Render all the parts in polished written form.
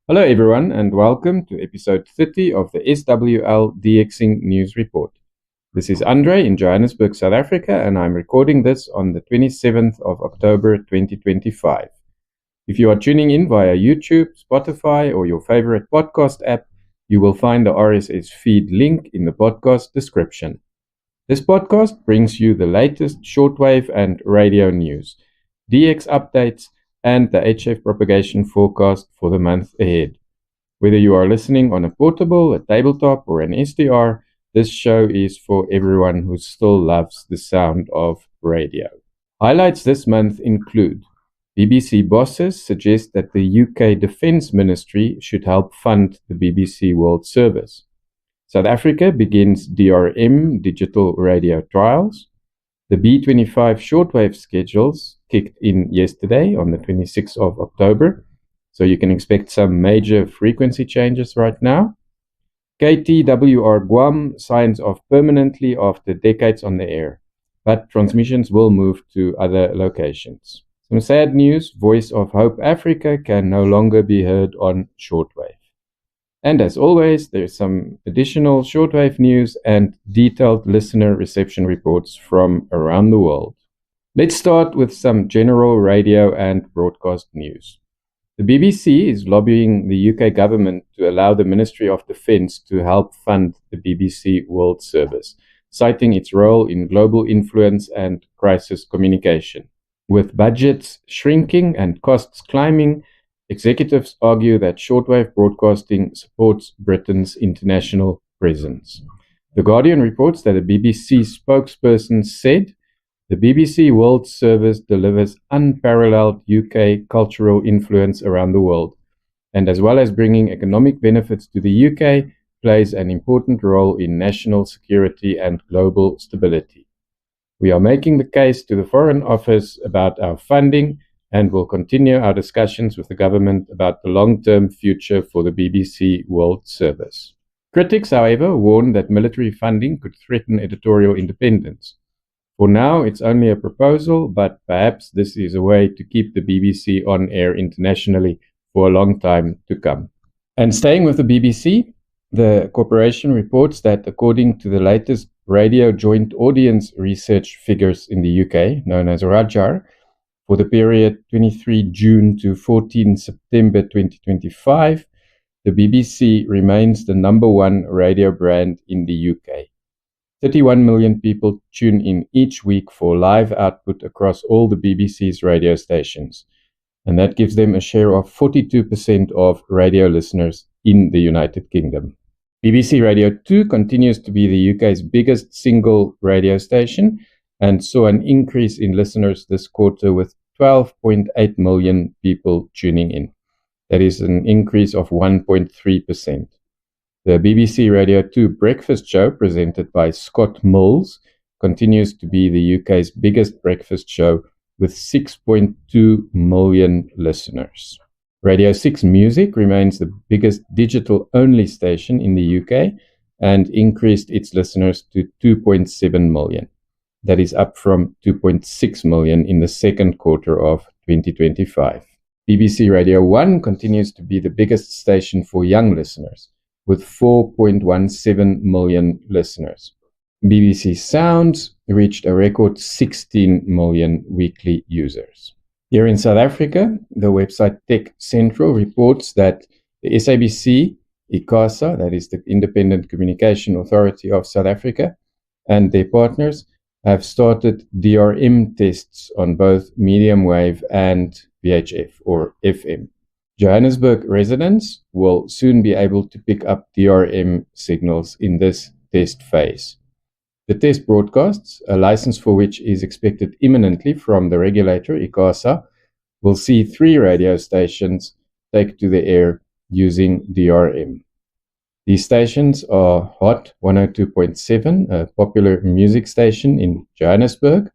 Hello, everyone, and welcome to episode 30 of the SWL DXing News Report. This is Andre in Johannesburg, South Africa, and I'm recording this on the 27th of October 2025. If you are tuning in via YouTube, Spotify, or your favorite podcast app, you will find the RSS feed link in the podcast description. This podcast brings you the latest shortwave and radio news, DX updates, and the HF propagation forecast for the month ahead. Whether you are listening on a portable, a tabletop, or an SDR, this show is for everyone who still loves the sound of radio. Highlights this month include BBC bosses suggest that the UK Defence Ministry should help fund the BBC World Service. South Africa begins DRM digital radio trials. The B25 shortwave schedules kicked in yesterday on the 26th of October, so you can expect some major frequency changes right now. KTWR Guam signs off permanently after decades on the air, but transmissions will move to other locations. Some sad news, Voice of Hope Africa can no longer be heard on shortwave. And as always, there's some additional shortwave news and detailed listener reception reports from around the world. Let's start with some general radio and broadcast news. The BBC is lobbying the UK government to allow the Ministry of Defence to help fund the BBC World Service, citing its role in global influence and crisis communication. With budgets shrinking and costs climbing, executives argue that shortwave broadcasting supports Britain's international presence. The Guardian reports that a BBC spokesperson said, "The BBC World Service delivers unparalleled UK cultural influence around the world, and as well as bringing economic benefits to the UK, plays an important role in national security and global stability. We are making the case to the Foreign Office about our funding and will continue our discussions with the government about the long-term future for the BBC World Service." Critics, however, warn that military funding could threaten editorial independence. For now, it's only a proposal, but perhaps this is a way to keep the BBC on air internationally for a long time to come. And staying with the BBC, the corporation reports that according to the latest Radio Joint Audience research figures in the UK, known as RAJAR, for the period 23 June to 14 September 2025, the BBC remains the number one radio brand in the UK. 31 million people tune in each week for live output across all the BBC's radio stations, and that gives them a share of 42% of radio listeners in the United Kingdom. BBC Radio 2 continues to be the UK's biggest single radio station and saw an increase in listeners this quarter with 12.8 million people tuning in. That is an increase of 1.3%. The BBC Radio 2 breakfast show, presented by Scott Mills, continues to be the UK's biggest breakfast show with 6.2 million listeners. Radio 6 Music remains the biggest digital-only station in the UK and increased its listeners to 2.7 million. That is up from 2.6 million in the second quarter of 2025. BBC Radio 1 continues to be the biggest station for young listeners, with 4.17 million listeners. BBC Sounds reached a record 16 million weekly users. Here in South Africa, the website Tech Central reports that the SABC, ICASA, that is the Independent Communication Authority of South Africa, and their partners have started DRM tests on both medium wave and VHF or FM. Johannesburg residents will soon be able to pick up DRM signals in this test phase. The test broadcasts, a license for which is expected imminently from the regulator, ICASA, will see 3 radio stations take to the air using DRM. These stations are Hot 102.7, a popular music station in Johannesburg,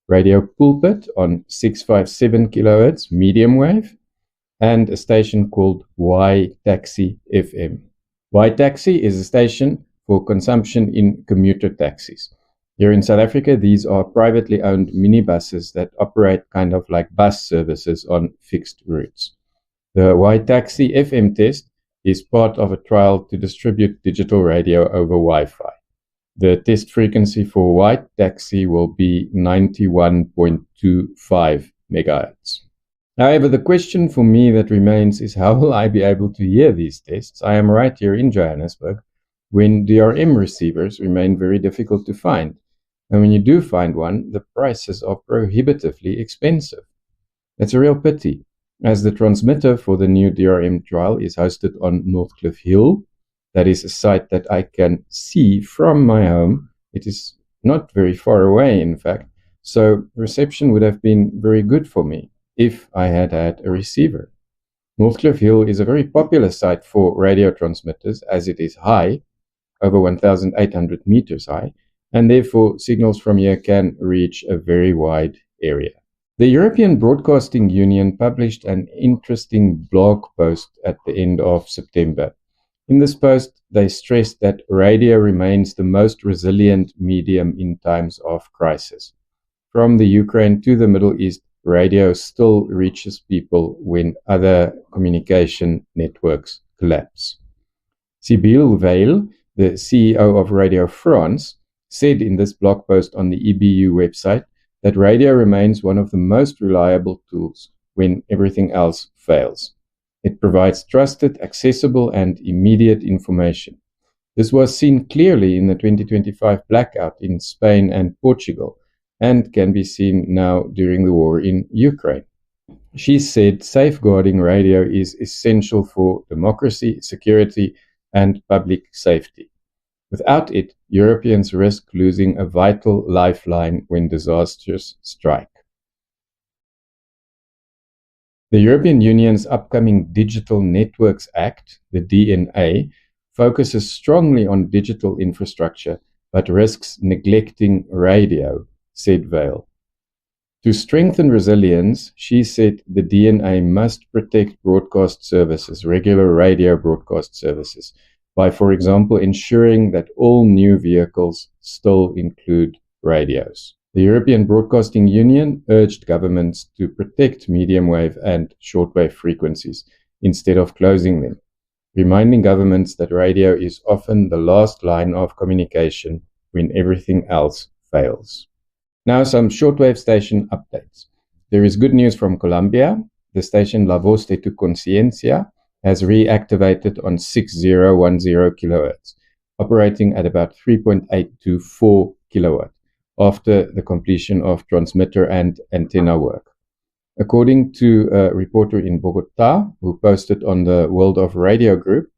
Radio Pulpit on 657 kHz medium wave, and a station called Y Taxi FM. Y Taxi is a station for consumption in commuter taxis. Here in South Africa, these are privately owned minibuses that operate kind of like bus services on fixed routes. The Y-Taxi FM test is part of a trial to distribute digital radio over Wi-Fi. The test frequency for Y-Taxi will be 91.25 megahertz. However, the question for me that remains is how will I be able to hear these tests? I am right here in Johannesburg when DRM receivers remain very difficult to find. And when you do find one, the prices are prohibitively expensive. It's a real pity, as the transmitter for the new DRM trial is hosted on Northcliffe Hill. That is a site that I can see from my home. It is not very far away, in fact. So reception would have been very good for me if I had had a receiver. Northcliffe Hill is a very popular site for radio transmitters as it is high, over 1,800 meters high, and therefore signals from here can reach a very wide area. The European Broadcasting Union published an interesting blog post at the end of September. In this post, they stressed that radio remains the most resilient medium in times of crisis. From the Ukraine to the Middle East, radio still reaches people when other communication networks collapse. Sybille Veil, the CEO of Radio France, said in this blog post on the EBU website that radio remains one of the most reliable tools when everything else fails. It provides trusted, accessible, and immediate information. This was seen clearly in the 2025 blackout in Spain and Portugal, and can be seen now during the war in Ukraine. She said safeguarding radio is essential for democracy, security, and public safety. Without it, Europeans risk losing a vital lifeline when disasters strike. The European Union's upcoming Digital Networks Act, the DNA, focuses strongly on digital infrastructure but risks neglecting radio, said Veil. To strengthen resilience, she said the DNA must protect broadcast services, regular radio broadcast services, by, for example, ensuring that all new vehicles still include radios. The European Broadcasting Union urged governments to protect medium wave and shortwave frequencies instead of closing them, reminding governments that radio is often the last line of communication when everything else fails. Now some shortwave station updates. There is good news from Colombia. The station La Voz de tu Conciencia has reactivated on 6010 kHz, operating at about 3.824 kW after the completion of transmitter and antenna work. According to a reporter in Bogota who posted on the World of Radio group,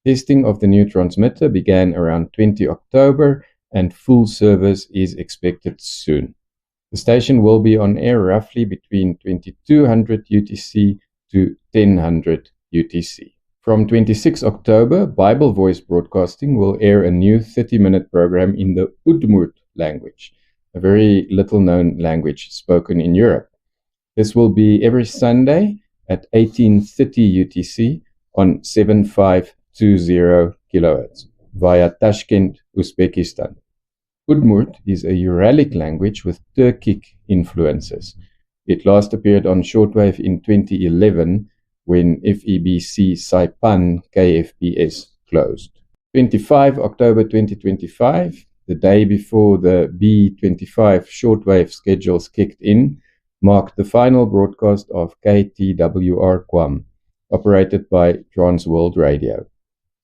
testing of the new transmitter began around 20 October and full service is expected soon. The station will be on air roughly between 2200 UTC to 1000 UTC. From 26 October, Bible Voice Broadcasting will air a new 30-minute program in the Udmurt language, a very little-known language spoken in Europe. This will be every Sunday at 1830 UTC on 7520 kHz via Tashkent, Uzbekistan. Udmurt is a Uralic language with Turkic influences. It last appeared on shortwave in 2011 when FEBC Saipan KFPS closed. 25 October 2025, the day before the B25 shortwave schedules kicked in, marked the final broadcast of KTWR Guam, operated by Trans World Radio.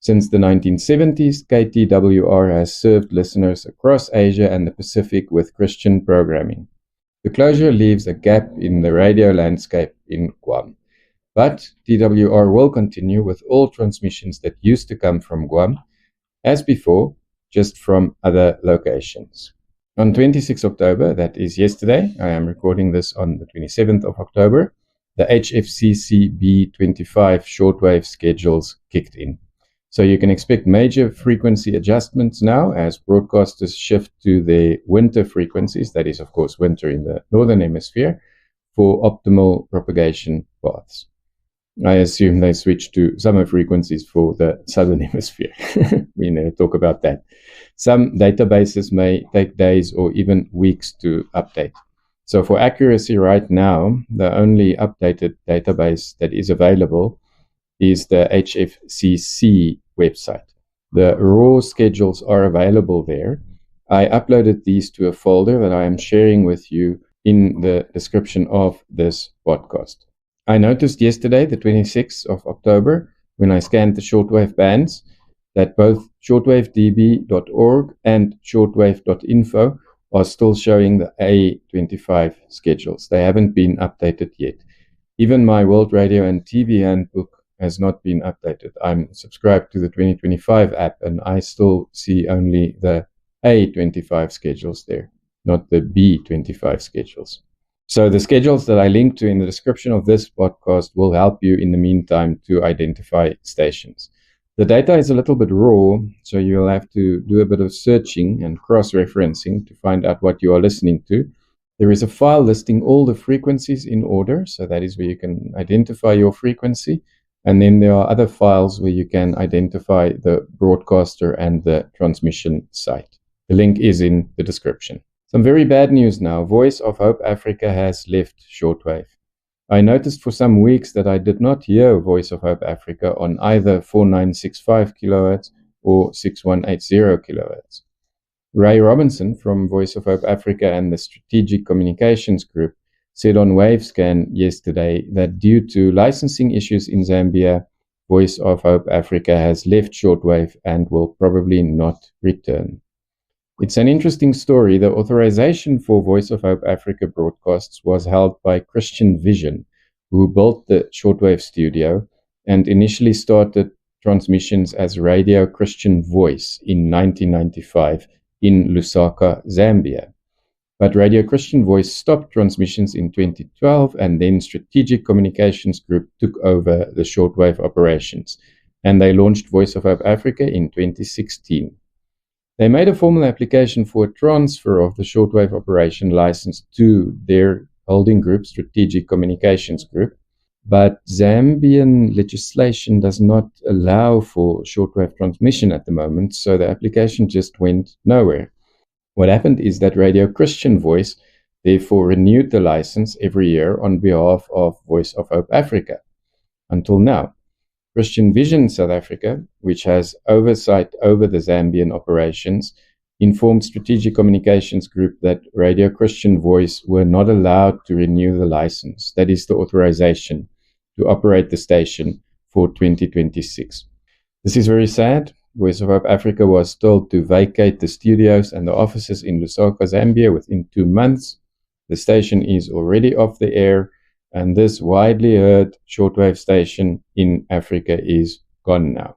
Since the 1970s, KTWR has served listeners across Asia and the Pacific with Christian programming. The closure leaves a gap in the radio landscape in Guam. But TWR will continue with all transmissions that used to come from Guam, as before, just from other locations. On 26 October, that is yesterday, I am recording this on the 27th of October, the HFCC B25 shortwave schedules kicked in. So you can expect major frequency adjustments now as broadcasters shift to their winter frequencies, that is, of course, winter in the Northern Hemisphere, for optimal propagation paths. I assume they switch to summer frequencies for the Southern Hemisphere. We never talk about that. Some databases may take days or even weeks to update. So for accuracy right now, the only updated database that is available is the HFCC website. The raw schedules are available there. I uploaded these to a folder that I am sharing with you in the description of this podcast. I noticed yesterday, the 26th of October, when I scanned the shortwave bands, that both shortwavedb.org and shortwave.info are still showing the A25 schedules. They haven't been updated yet. Even my World Radio and TV Handbook has not been updated. I'm subscribed to the 2025 app, and I still see only the A25 schedules there, not the B25 schedules. So the schedules that I link to in the description of this podcast will help you in the meantime to identify stations. The data is a little bit raw, so you'll have to do a bit of searching and cross-referencing to find out what you are listening to. There is a file listing all the frequencies in order, so that is where you can identify your frequency. And then there are other files where you can identify the broadcaster and the transmission site. The link is in the description. Some very bad news now. Voice of Hope Africa has left shortwave. I noticed for some weeks that I did not hear Voice of Hope Africa on either 4965 kHz or 6180 kHz. Ray Robinson from Voice of Hope Africa and the Strategic Communications Group said on Wavescan yesterday that due to licensing issues in Zambia, Voice of Hope Africa has left shortwave and will probably not return. It's an interesting story. The authorization for Voice of Hope Africa broadcasts was held by Christian Vision, who built the shortwave studio and initially started transmissions as Radio Christian Voice in 1995 in Lusaka, Zambia. But Radio Christian Voice stopped transmissions in 2012, and then Strategic Communications Group took over the shortwave operations, and they launched Voice of Hope Africa in 2016. They made a formal application for a transfer of the shortwave operation license to their holding group, Strategic Communications Group, but Zambian legislation does not allow for shortwave transmission at the moment, so the application just went nowhere. What happened is that Radio Christian Voice therefore renewed the license every year on behalf of Voice of Hope Africa, until now. Christian Vision South Africa, which has oversight over the Zambian operations, informed Strategic Communications Group that Radio Christian Voice were not allowed to renew the license, that is the authorization, to operate the station for 2026. This is very sad. Voice of Hope Africa was told to vacate the studios and the offices in Lusaka, Zambia within 2 months. The station is already off the air, and this widely heard shortwave station in Africa is gone now.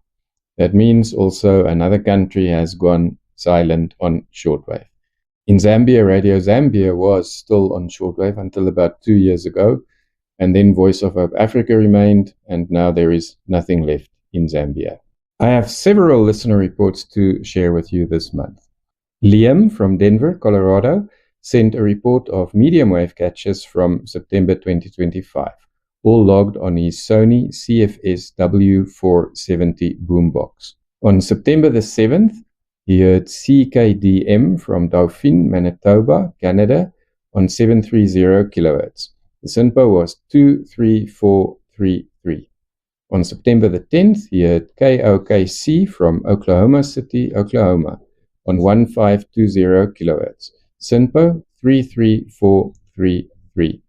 That means also another country has gone silent on shortwave. In Zambia, Radio Zambia was still on shortwave until about 2 years ago, and then Voice of Hope Africa remained, and now there is nothing left in Zambia. I have several listener reports to share with you this month. Liam from Denver, Colorado, sent a report of medium wave catches from September 2025, all logged on his Sony CFS W470 boombox. On September the 7th, he heard CKDM from Dauphin, Manitoba, Canada, on 730 kHz. The SINPO was 23433. On September the 10th, he heard KOKC from Oklahoma City, Oklahoma, on 1520 kHz. SINPO 33433.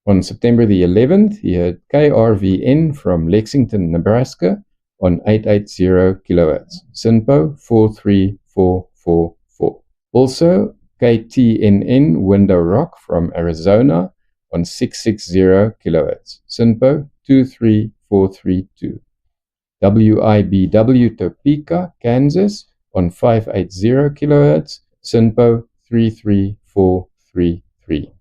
On September the 11th, he heard KRVN from Lexington, Nebraska, on 880 kHz. SINPO 43444. Also, KTNN Window Rock from Arizona, on 660 kHz. SINPO 23432. WIBW Topeka, Kansas, on 580 kHz. SINPO 33433.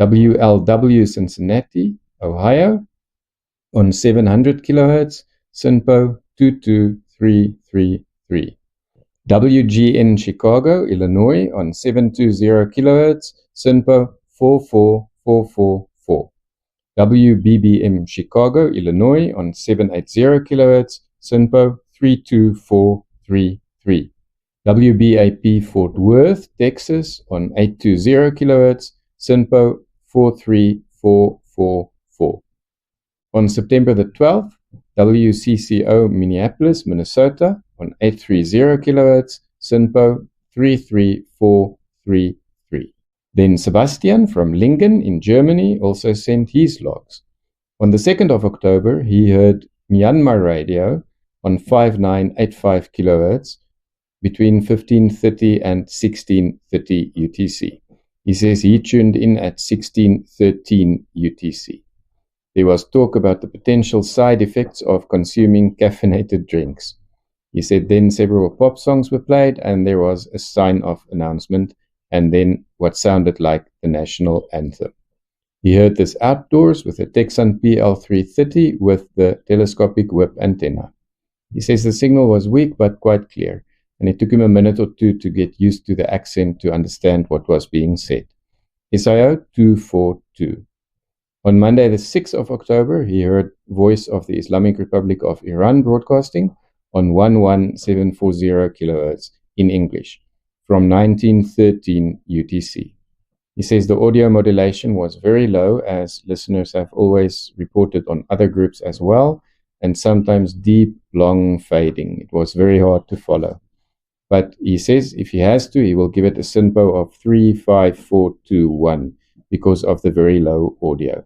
WLW Cincinnati, Ohio, on 700 kHz. SINPO 22333. WGN Chicago, Illinois, on 720 kHz. SINPO 44444. WBBM Chicago, Illinois, on 780 kHz. SINPO 32433. WBAP Fort Worth, Texas, on 820 kHz. SINPO 43444. On September the 12th, WCCO Minneapolis, Minnesota on 830 kHz, SINPO 33433. Then Sebastian from Lingen in Germany also sent his logs. On the 2nd of October, he heard Myanmar radio on 5985 kHz between 1530 and 1630 UTC. He says he tuned in at 1613 UTC. There was talk about the potential side effects of consuming caffeinated drinks. He said then several pop songs were played and there was a sign-off announcement and then what sounded like the national anthem. He heard this outdoors with a Texan PL330 with the telescopic whip antenna. He says the signal was weak but quite clear, and it took him a minute or two to get used to the accent to understand what was being said. SIO 242. On Monday, the 6th of October, he heard Voice of the Islamic Republic of Iran broadcasting on 11740 kHz in English from 1913 UTC. He says the audio modulation was very low, as listeners have always reported on other groups as well, and sometimes deep, long fading. It was very hard to follow. But he says if he has to, he will give it a SINPO of 35421 because of the very low audio.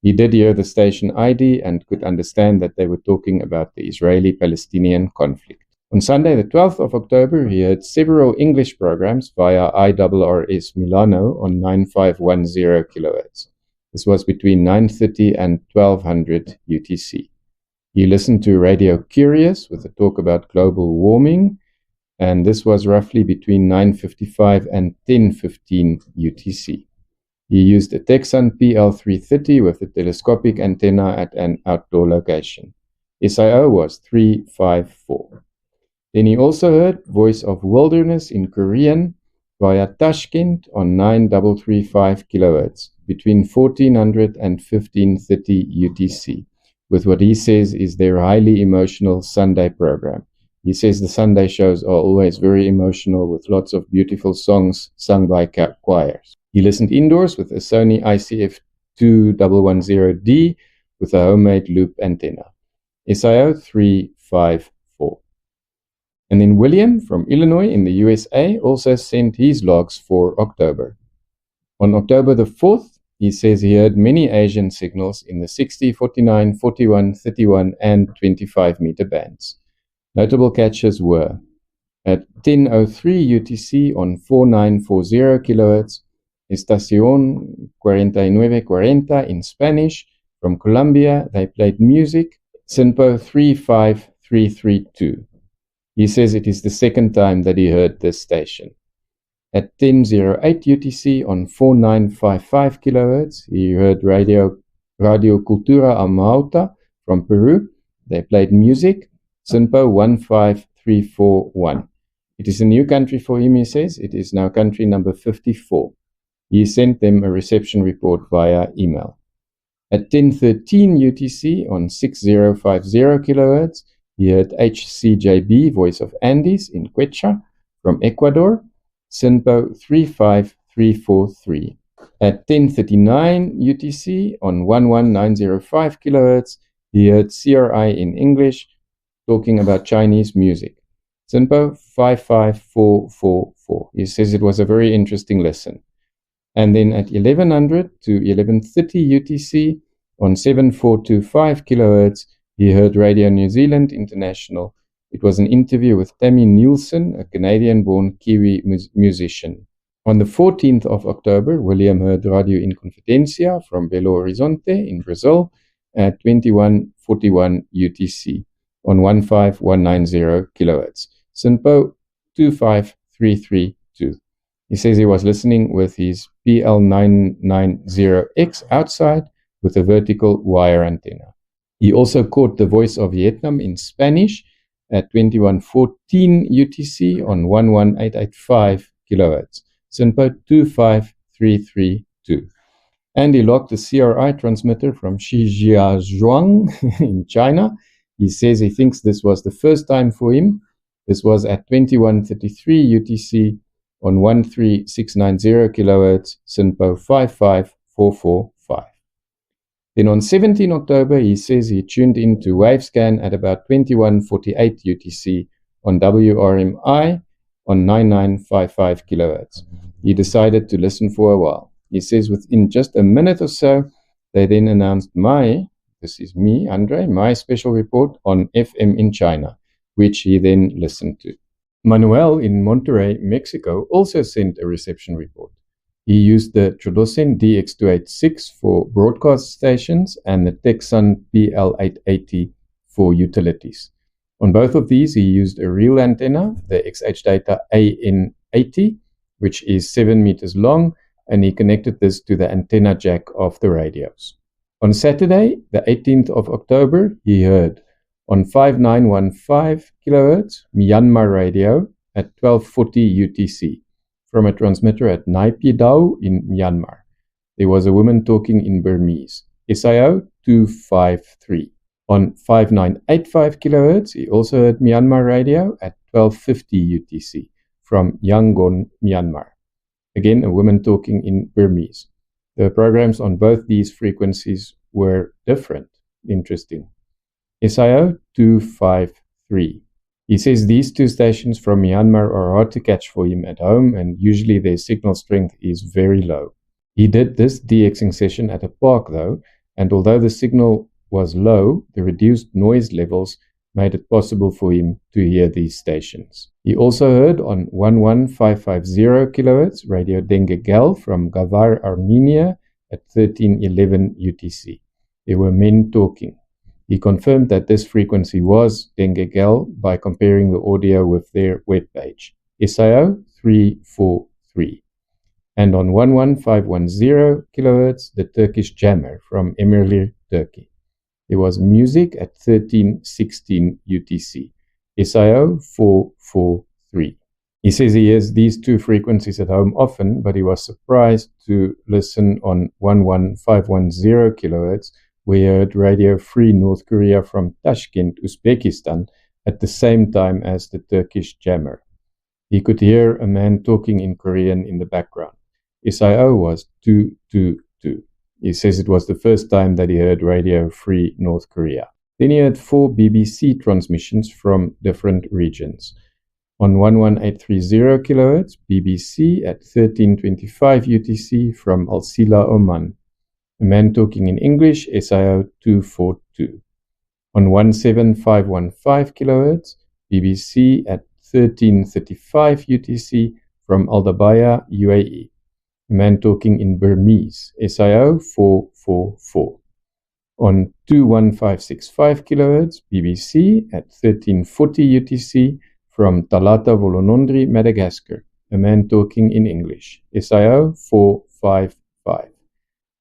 He did hear the station ID and could understand that they were talking about the Israeli-Palestinian conflict. On Sunday, the 12th of October, he heard several English programs via IRRS Milano on 9510 kHz. This was between 9:30 and 1200 UTC. He listened to Radio Curious with a talk about global warming, and this was roughly between 9:55 and 10:15 UTC. He used a Texan PL330 with a telescopic antenna at an outdoor location. SIO was 354. Then he also heard Voice of Wilderness in Korean via Tashkent on 9335 kHz between 1400 and 1530 UTC, with what he says is their highly emotional Sunday program. He says the Sunday shows are always very emotional with lots of beautiful songs sung by choirs. He listened indoors with a Sony ICF 2110D with a homemade loop antenna. SIO 354. And then William from Illinois in the USA also sent his logs for October. On October the 4th, he says he heard many Asian signals in the 60, 49, 41, 31 and 25 meter bands. Notable catches were at 10:03 UTC on 4940 kHz, Estación 4940 in Spanish. From Colombia, they played music, SINPO 35332. He says it is the second time that he heard this station. At 10:08 UTC on 4955 kHz, he heard Radio Cultura Amauta from Peru. They played music, SINPO 15341. It is a new country for him, he says. It is now country number 54. He sent them a reception report via email. At 10:13 UTC on 6050 kHz, he heard HCJB, Voice of Andes in Quechua from Ecuador, SINPO 35343. At 10:39 UTC on 11905 kHz, he heard CRI in English talking about Chinese music, SINPO 55444. He says it was a very interesting lesson. And then at 1100 to 1130 UTC on 7425 kHz, he heard Radio New Zealand International. It was an interview with Tammy Nielsen, a Canadian-born Kiwi musician. On the 14th of October, William heard Radio Inconfidencia from Belo Horizonte in Brazil at 2141 UTC on 15190 kHz, SINPO 25332. He says he was listening with his PL990X outside with a vertical wire antenna. He also caught the Voice of Vietnam in Spanish at 2114 UTC on 11885 kHz, SINPO 25332. And he logged the CRI transmitter from Shijiazhuang in China. He says he thinks this was the first time for him. This was at 2133 UTC on 13690 kHz, SINPO 55445. Then on 17 October, he says he tuned into Wavescan at about 21:48 UTC on WRMI on 9955 kilohertz. He decided to listen for a while. He says within just a minute or so, they then announced this is me, Andre, my special report on FM in China, which he then listened to. Manuel in Monterrey, Mexico, also sent a reception report. He used the Tradosen DX286 for broadcast stations and the Texan PL880 for utilities. On both of these, he used a real antenna, the XH Data AN80, which is 7 meters long, and he connected this to the antenna jack of the radios. On Saturday, the 18th of October, he heard on 5915 kilohertz Myanmar radio at 1240 UTC from a transmitter at Naypyidaw in Myanmar. There was a woman talking in Burmese, SIO 253. On 5985 kilohertz, he also heard Myanmar radio at 1250 UTC from Yangon, Myanmar. Again, a woman talking in Burmese. The programs on both these frequencies were different. Interesting. SIO 253. He says these two stations from Myanmar are hard to catch for him at home, and usually their signal strength is very low. He did this DXing session at a park though, and although the signal was low, the reduced noise levels made it possible for him to hear these stations. He also heard on 11550 kHz Radio Denge Gel from Gavar, Armenia at 1311 UTC. There were men talking. He confirmed that this frequency was Denge Gel by comparing the audio with their webpage, SIO 343. And on 11510 kHz, the Turkish Jammer from Emirli, Turkey. There was music at 1316 UTC, SIO 443. He says he hears these two frequencies at home often, but he was surprised to listen on 11510 kHz, where he heard Radio Free North Korea from Tashkent, Uzbekistan, at the same time as the Turkish Jammer. He could hear a man talking in Korean in the background. SIO was 222. He says it was the first time that he heard Radio Free North Korea. Then he heard 4 BBC transmissions from different regions. On 11830 kHz, BBC at 1325 UTC from Al Sila, Oman. A man talking in English, SIO 242. On 17515 kHz, BBC at 1335 UTC from Al Dabaya, UAE. A man talking in Burmese, SIO 444. On 21565 kHz, BBC at 1340 UTC from Talata Volonondri, Madagascar. A man talking in English, SIO 455.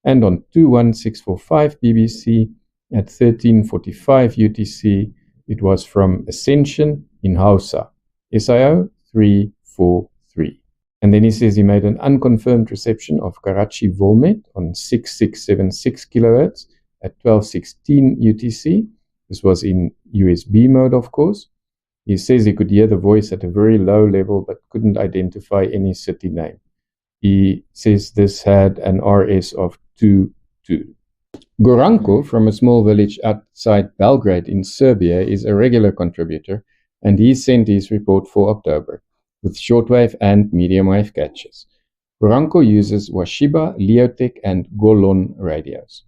And on 21645 BBC at 1345 UTC, it was from Ascension in Hausa, SIO 343. And then he says he made an unconfirmed reception of Karachi Volmet on 6676 kHz at 1216 UTC. This was in USB mode, of course. He says he could hear the voice at a very low level but couldn't identify any city name. He says this had an RS of 22. Goranko, from a small village outside Belgrade in Serbia, is a regular contributor, and he sent his report for October, with shortwave and medium wave catches. Goranko uses Washiba, Leotech, and Golon radios.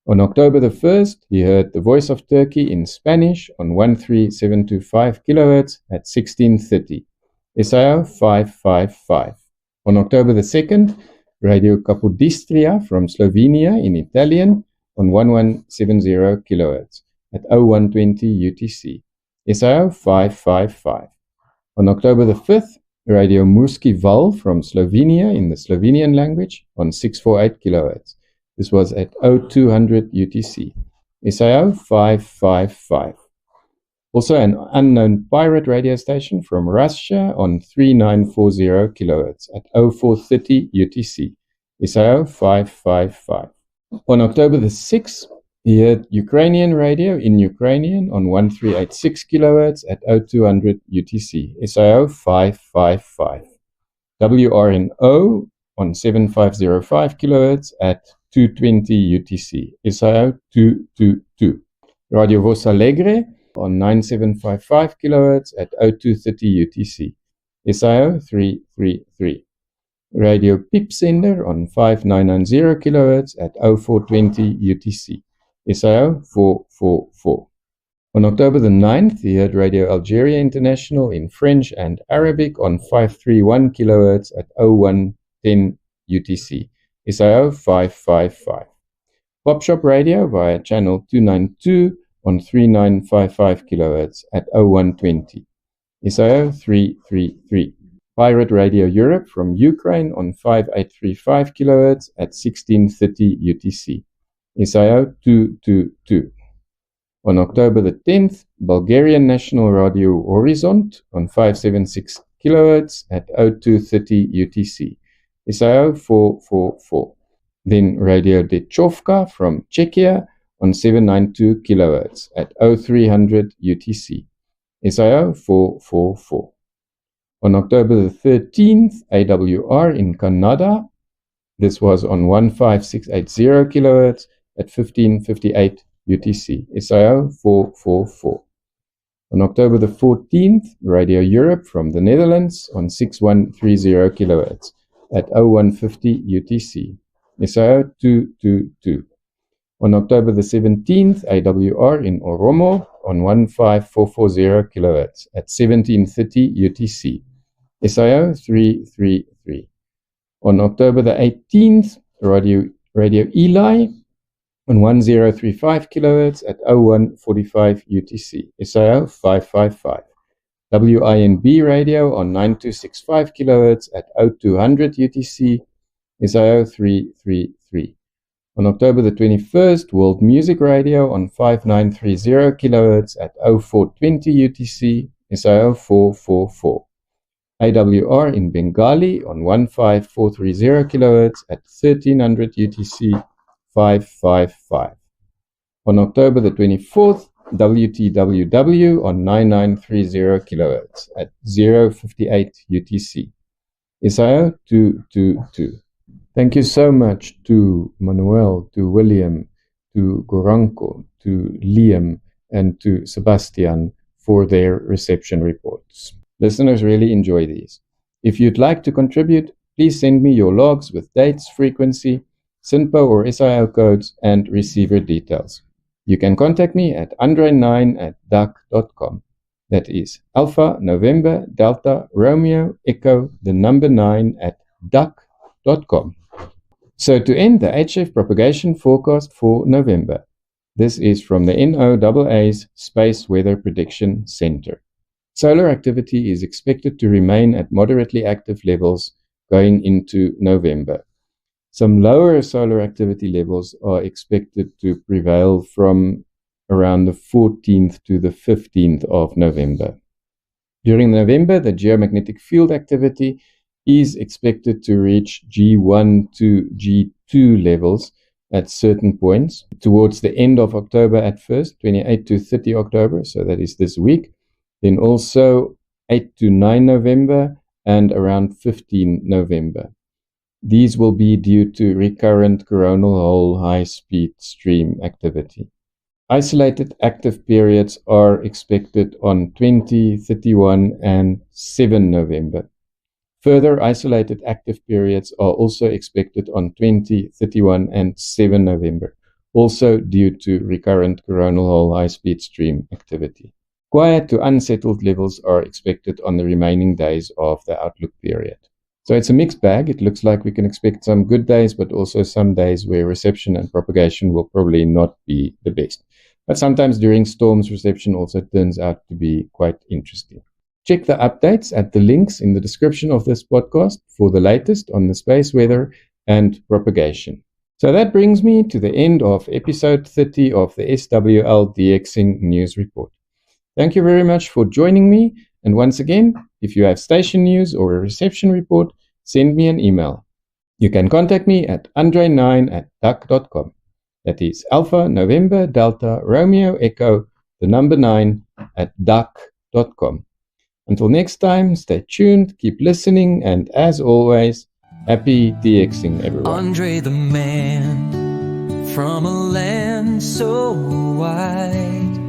On October the 1st, he heard the Voice of Turkey in Spanish on 13725 kHz at 1630, SIO 555. On October the 2nd, Radio Capodistria from Slovenia in Italian on 1170 kHz at 0120 UTC, SIO 555. On October the 5th, Radio Murski Val from Slovenia in the Slovenian language on 648 kHz. This was at 0200 UTC, SIO 555. Also an unknown pirate radio station from Russia on 3940 kHz at 0430 UTC, SIO 555. On October the 6th, he heard Ukrainian radio in Ukrainian on 1386 kHz at 0200 UTC, SIO 555. WRNO on 7505 kHz at 220 UTC, SIO 222. Radio Voz Alegre on 9755 kHz at 0230 UTC, SIO 333. Radio Piep Sender on 5990 kHz at 0420 UTC, SIO 444. On October the 9th, he heard Radio Algeria International in French and Arabic on 531 kHz at 0110 UTC, SIO 555. Pop Shop Radio via channel 292 on 3955 kHz at 0120, SIO 333. Pirate Radio Europe from Ukraine on 5835 kHz at 1630 UTC, SIO 222. On October the 10th, Bulgarian National Radio Horizont on 576 kHz at 0230 UTC, SIO 444. Then Radio Dechovka from Czechia on 792 kHz at 0300 UTC, SIO 444. On October the 13th, AWR in Canada, this was on 15680 kHz at 1558 UTC, SIO 444. On October the 14th, Radio Europe from the Netherlands on 6130 kHz at 0150 UTC, SIO 222. On October the 17th, AWR in Oromo on 15440 kHz at 1730 UTC, SIO 333. On October the 18th, Radio Eli on 1035 kHz at 0145 UTC, SIO 555. WINB Radio on 9265 kHz at 0200 UTC, SIO 333. On October the 21st, World Music Radio on 5930 kHz at 0420 UTC, SIO 444. AWR in Bengali on 15430 kHz at 1300 UTC, 555. On October the 24th, WTWW on 9930 kHz at 058 UTC, SIO 222. Thank you so much to Manuel, to William, to Goranko, to Liam, and to Sebastian for their reception reports. Listeners really enjoy these. If you'd like to contribute, please send me your logs with dates, frequency, SINPO or SIO codes, and receiver details. You can contact me at andre9@duck.com. That is Alpha November Delta Romeo Echo 9@duck.com. So to end the HF propagation forecast for November, this is from the NOAA's Space Weather Prediction Center. Solar activity is expected to remain at moderately active levels going into November. Some lower solar activity levels are expected to prevail from around the 14th to the 15th of November. During November, the geomagnetic field activity is expected to reach G1 to G2 levels at certain points towards the end of October at first, 28 to 30 October, so that is this week, then also 8 to 9 November and around 15 November. These will be due to recurrent coronal hole high-speed stream activity. Isolated active periods are expected on 20, 31, and 7 November. Further isolated active periods are also expected on 20, 31, and 7 November, also due to recurrent coronal hole high-speed stream activity. Quiet to unsettled levels are expected on the remaining days of the outlook period. So it's a mixed bag. It looks like we can expect some good days, but also some days where reception and propagation will probably not be the best. But sometimes during storms, reception also turns out to be quite interesting. Check the updates at the links in the description of this podcast for the latest on the space weather and propagation. So that brings me to the end of episode 30 of the SWL DXing News Report. Thank you very much for joining me. And once again, if you have station news or a reception report, send me an email. You can contact me at andre9@duck.com. That is Alpha November Delta Romeo Echo 9@duck.com. Until next time, stay tuned, keep listening, and as always, happy DXing everyone. Andre the man. from a land so wide.